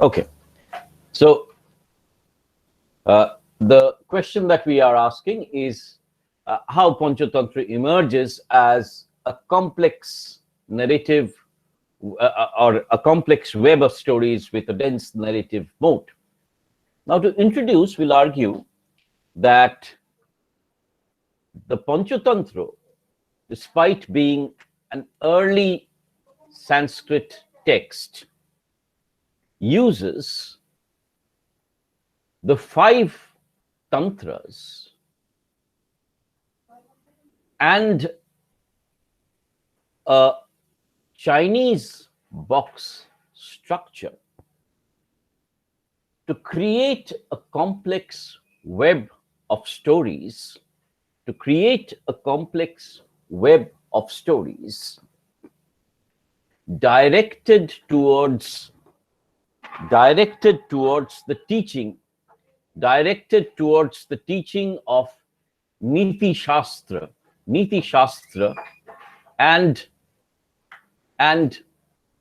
Okay. So the question that we are asking is how Panchatantra emerges as a complex narrative or a complex web of stories with a dense narrative moat. Now, to introduce, we'll argue that the Panchatantra, despite being an early Sanskrit text, uses the 5 tantras and a Chinese box structure to create a complex web of stories, directed towards the teaching of Niti Shastra and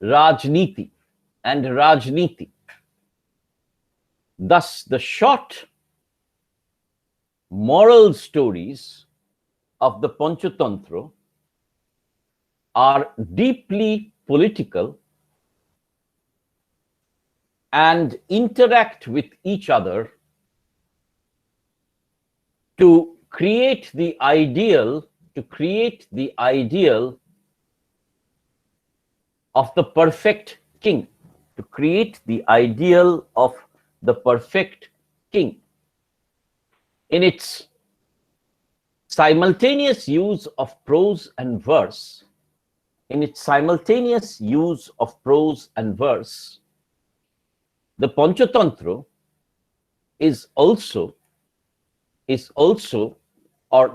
Rajniti Thus, the short moral stories of the Panchatantra are deeply political and interact with each other to create the ideal of the perfect king, in its simultaneous use of prose and verse. The Panchatantra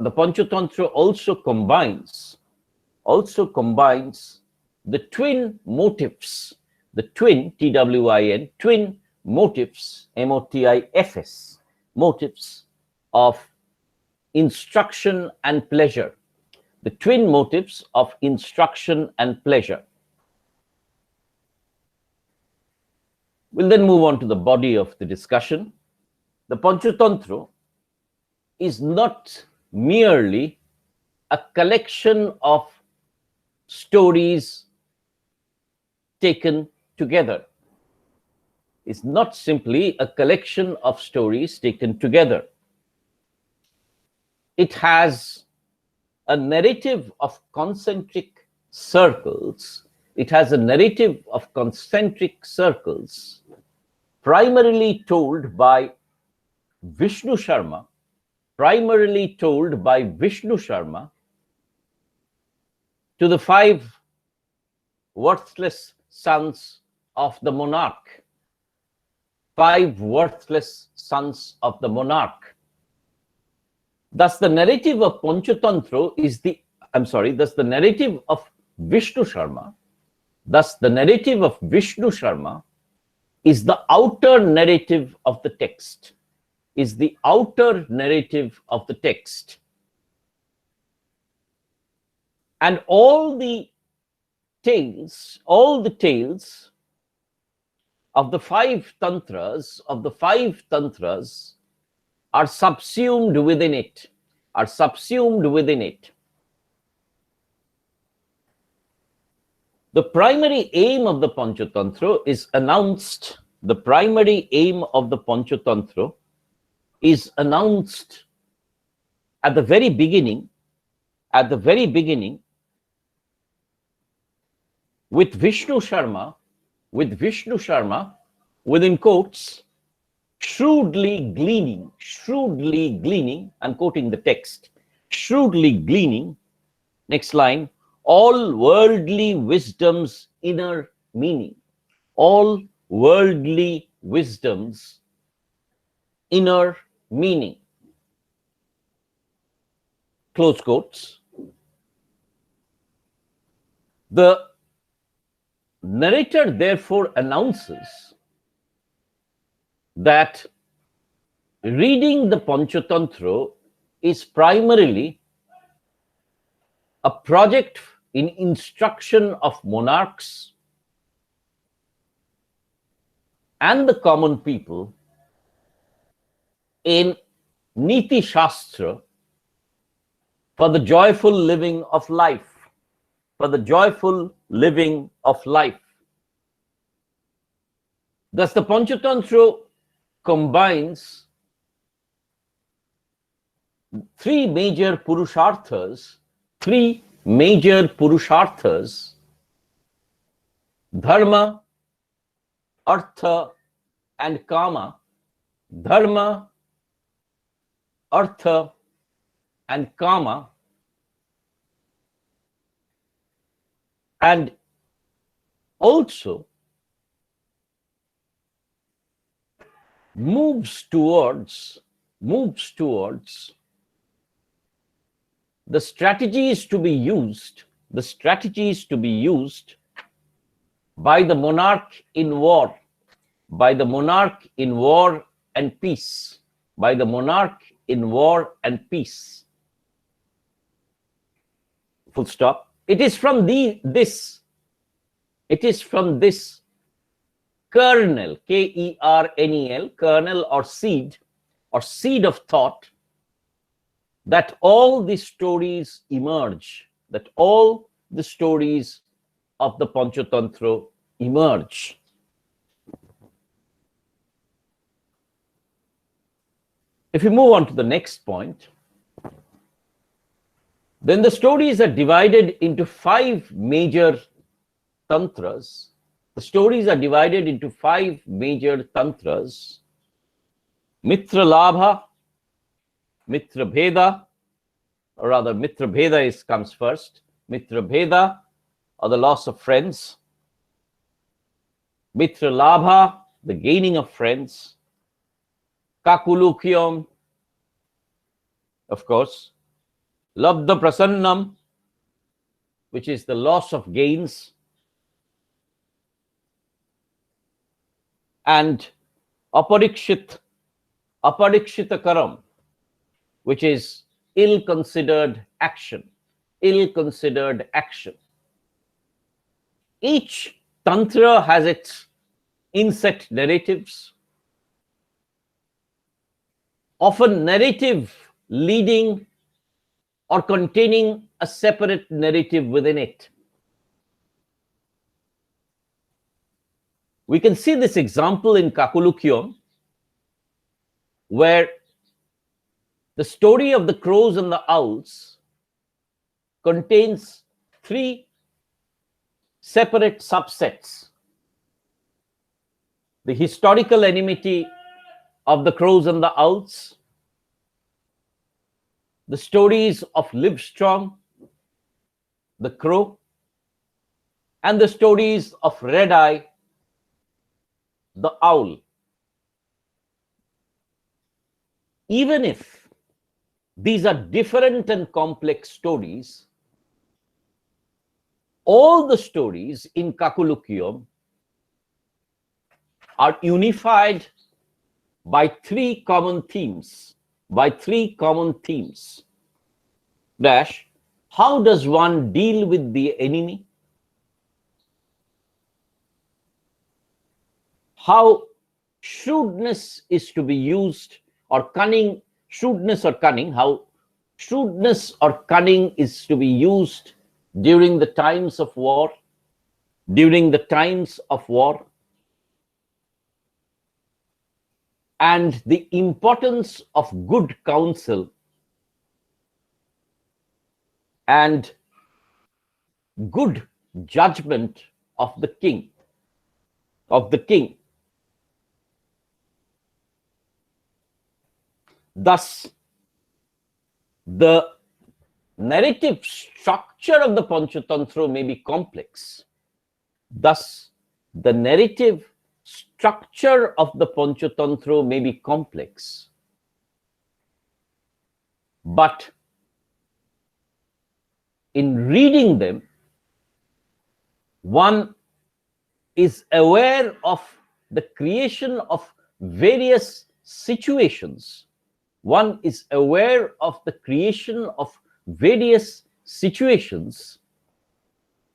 the Panchatantra also combines the twin motifs, twin motifs, motifs, motifs of instruction and pleasure. The twin motifs of instruction and pleasure. We'll then move on to the body of the discussion. The Panchatantra is not merely a collection of stories taken together. It's not simply a collection of stories taken together. It has a narrative of concentric circles. Primarily told by Vishnu Sharma, to the 5 worthless sons of the monarch. Thus, the narrative of Panchatantra is the narrative of Vishnu Sharma is the outer narrative of the text. And all the tales of the 5 tantras are subsumed within it. The primary aim of the Panchatantra is announced. At the very beginning, with Vishnu Sharma, within quotes, shrewdly gleaning, I'm quoting the text, shrewdly gleaning, next line, all worldly wisdom's inner meaning. Close quotes. The narrator therefore announces that reading the Panchatantra is primarily a project in instruction of monarchs and the common people in Niti Shastra for the joyful living of life, for the joyful living of life. Thus, the Panchatantra combines three major purusharthas, dharma, artha, and kama. Dharma, artha, and kama, and also moves towards the strategies to be used by the monarch in war, and peace, full stop. It is from this kernel, Kernel, kernel or seed of thought, that all the stories emerge, that all the stories of the Panchatantra emerge. If we move on to the next point, then the stories are divided into 5 major tantras. Mitra Labha, Mitra Bheda, or rather Mitra Bheda comes first. Mitra Bheda, or the loss of friends. Mitra Labha, the gaining of friends. Kakulukyam, of course. Labdha Prasannam, which is the loss of gains. And Aparikshitakaram, which is ill-considered action. Each tantra has its inset narratives, often narrative leading or containing a separate narrative within it. We can see this example in Kakulukyam, where the story of the crows and the owls contains 3 separate subsets. The historical enmity of the crows and the owls, the stories of Livestrong, the crow, and the stories of Red Eye, the owl. Even if these are different and complex stories, all the stories in Kakulukyam are unified by 3 common themes. Dash, how does one deal with the enemy? How shrewdness is to be used, or cunning, how shrewdness or cunning is to be used during the times of war, and the importance of good counsel and good judgment of the king. Thus, the narrative structure of the Panchatantra may be complex. But in reading them, one is aware of the creation of various situations.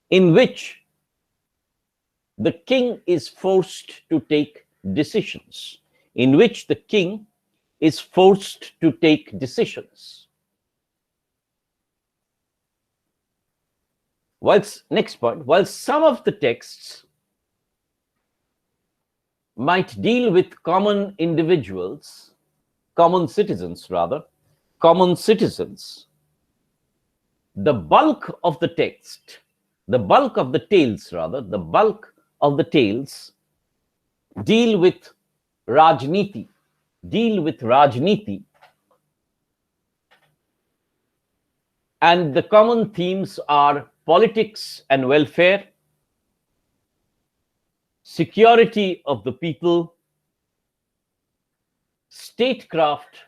In which the king is forced to take decisions, in which the king is forced to take decisions. Next point, while some of the texts might deal with common individuals, common citizens, the bulk of the text, the bulk of the tales deal with Rajniti, and the common themes are politics and welfare, security of the people, statecraft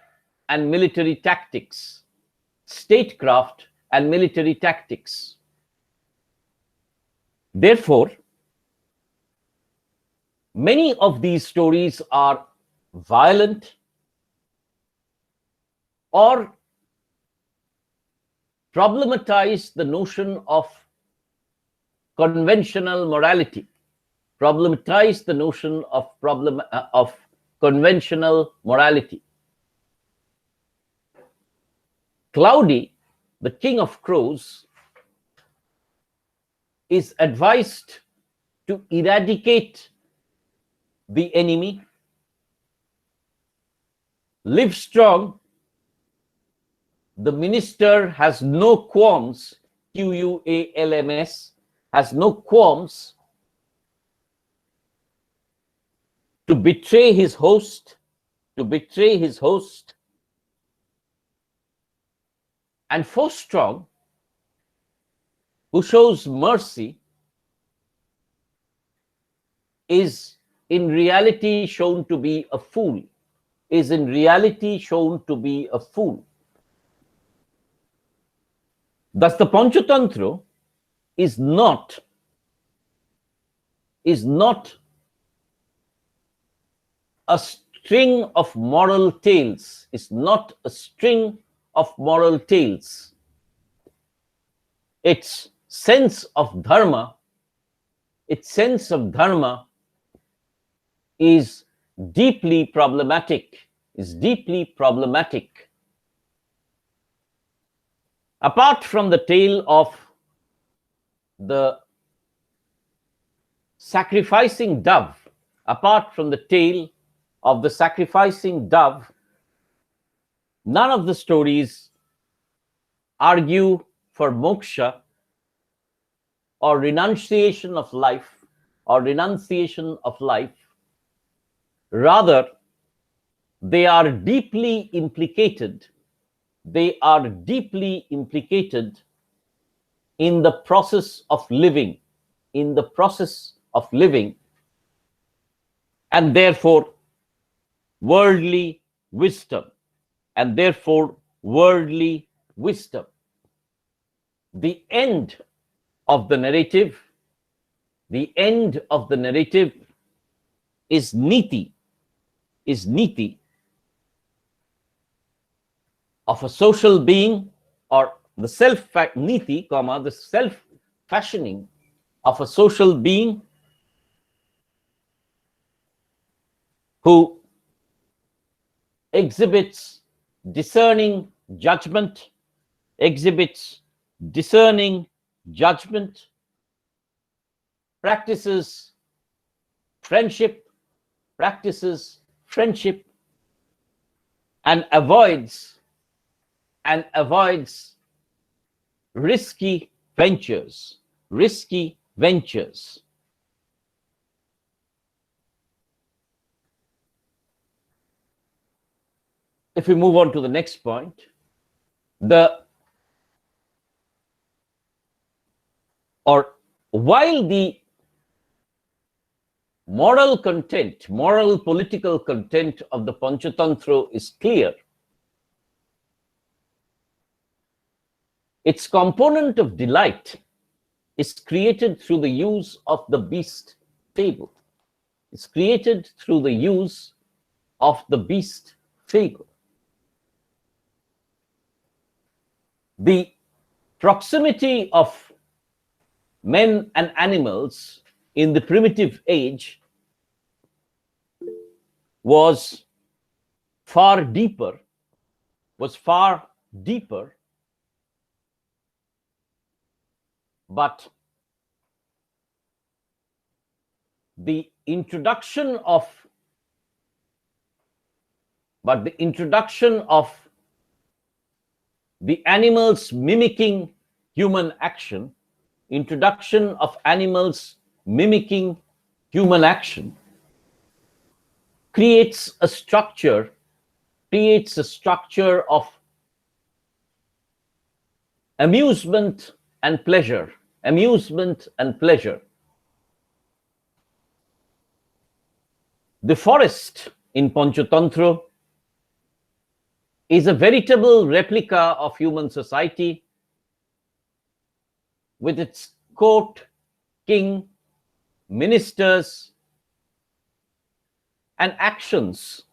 and military tactics. Therefore, many of these stories are violent or problematize the notion of conventional morality, conventional morality. Cloudy, the king of crows, is advised to eradicate the enemy. Live strong, the minister has no qualms, Qualms, has no qualms to betray his host, and Force Strong, who shows mercy, is in reality shown to be a fool. Thus, the Panchatantra is not a string of moral tales. Its sense of dharma is deeply problematic. Apart from the tale of the sacrificing dove, none of the stories argue for moksha or renunciation of life. Rather, they are deeply implicated in the process of living, and therefore worldly wisdom. The end of the narrative is niti, of a social being, or the the self-fashioning of a social being who exhibits discerning judgment, practices friendship, and avoids risky ventures. If we move on to the next point, while the moral political content of the Panchatantra is clear, its component of delight is created through the use of the beast fable. The proximity of men and animals in the primitive age was far deeper, but the introduction of the animals mimicking human action, creates a structure of amusement and pleasure. The forest in Panchatantra is a veritable replica of human society, with its court, king, ministers, and actions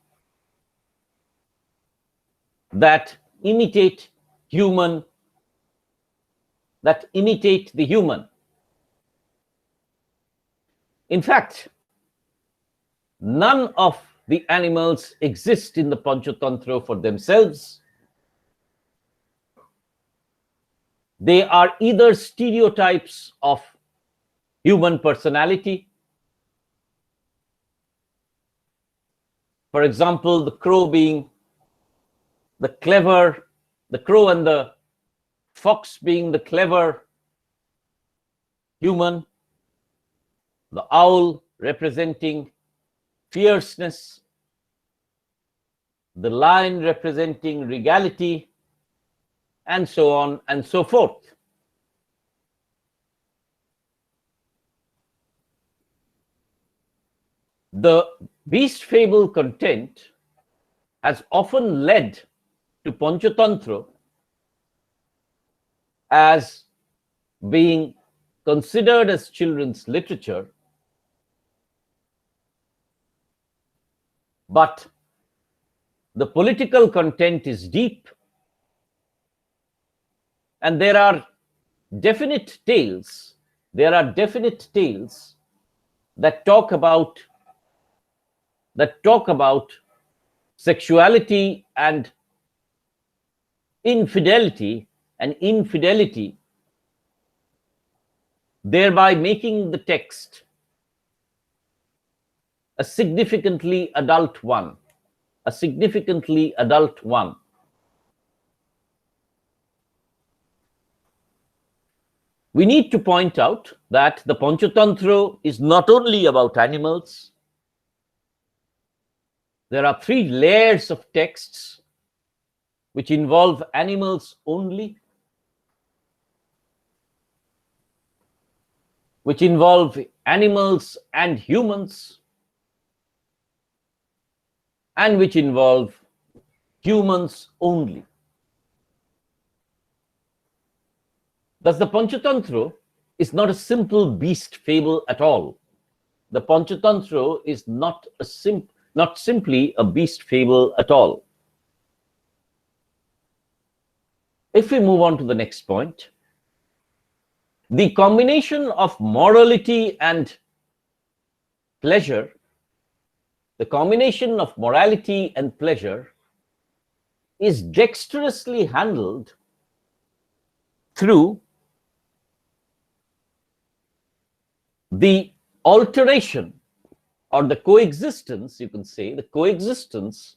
that imitate the human. In fact, none of the animals exist in the Panchatantra for themselves. They are either stereotypes of human personality. For example, the crow being the clever, the crow and the fox being the clever human, the owl representing fierceness, the lion representing regality, and so on and so forth. The beast fable content has often led to Panchatantra as being considered as children's literature, but the political content is deep, and there are definite tales that talk about sexuality and infidelity, thereby making the text a significantly adult one. We need to point out that the Panchatantra is not only about animals. There are 3 layers of texts which involve animals only, which involve animals and humans, and which involve humans only. Thus, the Panchatantra is not a simple beast fable at all. The Panchatantra is not simply a beast fable at all. If we move on to the next point, the combination of morality and pleasure, is dexterously handled through the alteration or the coexistence, you can say, the coexistence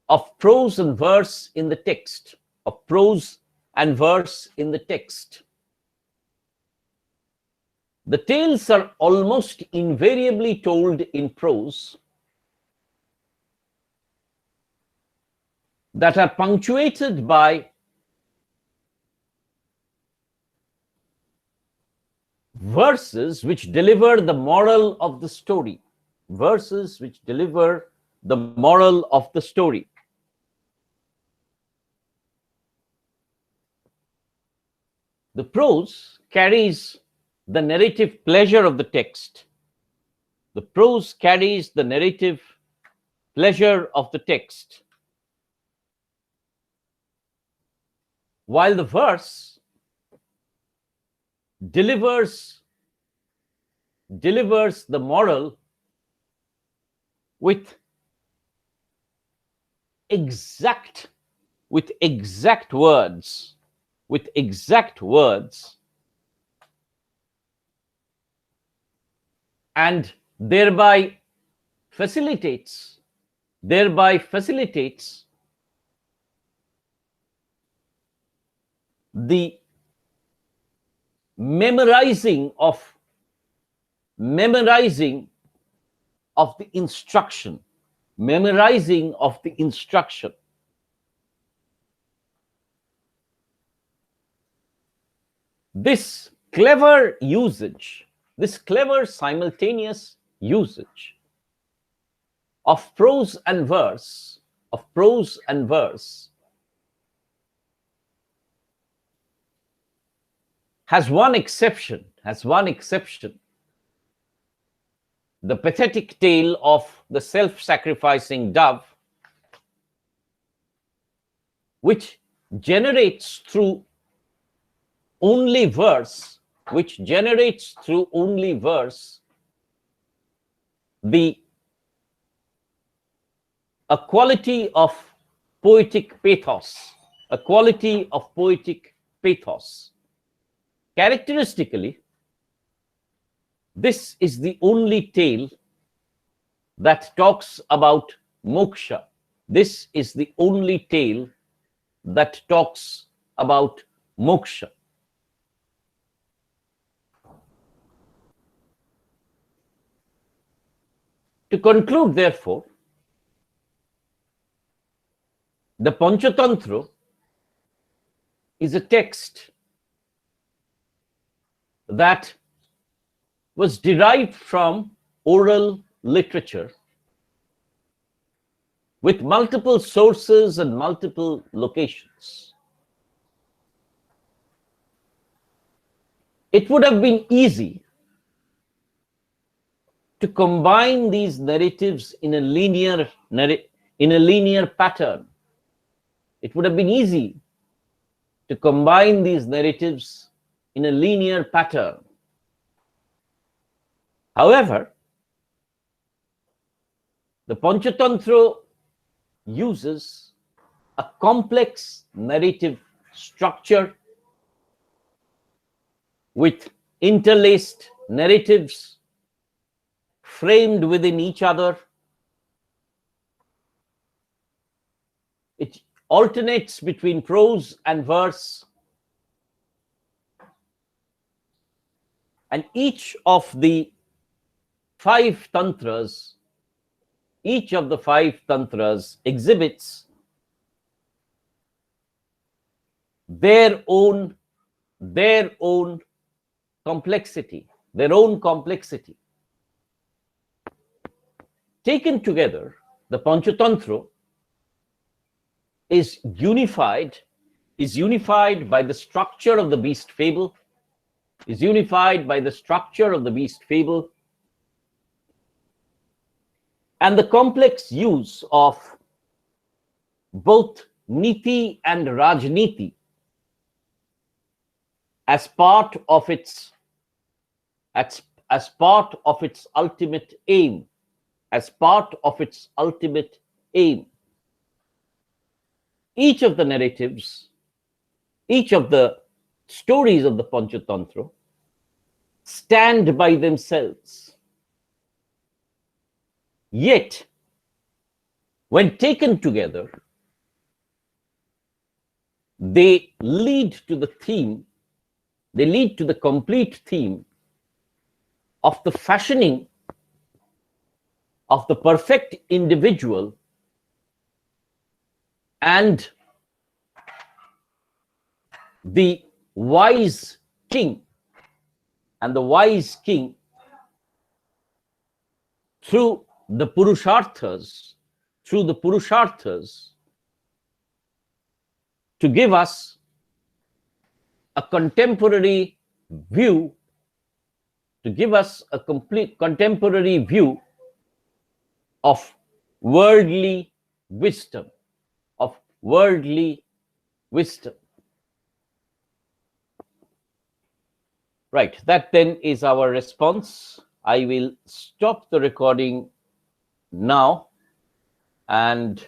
of prose and verse in the text, The tales are almost invariably told in prose that are punctuated by verses which deliver the moral of the story. The prose carries the narrative pleasure of the text. While the verse delivers the moral with exact words, and thereby facilitates the memorizing of the instruction. This clever simultaneous usage of prose and verse, has one exception. The pathetic tale of the self-sacrificing dove, which generates through only verse, a quality of poetic pathos. Characteristically, this is the only tale that talks about moksha. To conclude, therefore, the Panchatantra is a text that was derived from oral literature with multiple sources and multiple locations. It would have been easy to combine these narratives in a linear pattern. It would have been easy to combine these narratives in a linear pattern. However, the Panchatantra uses a complex narrative structure with interlaced narratives framed within each other. It alternates between prose and verse, and each of the five tantras exhibits their own complexity. Taken together, the Panchatantra is unified by the structure of the beast fable, and the complex use of both niti and rajniti as part of its ultimate aim. Each of the narratives, each of the stories of the Panchatantra stand by themselves. Yet, when taken together, they lead to the complete theme of the fashioning of the perfect individual and the wise king, through the purusharthas, to give us a contemporary view, complete contemporary view of worldly wisdom. Right, that then is our response. I will stop the recording now, and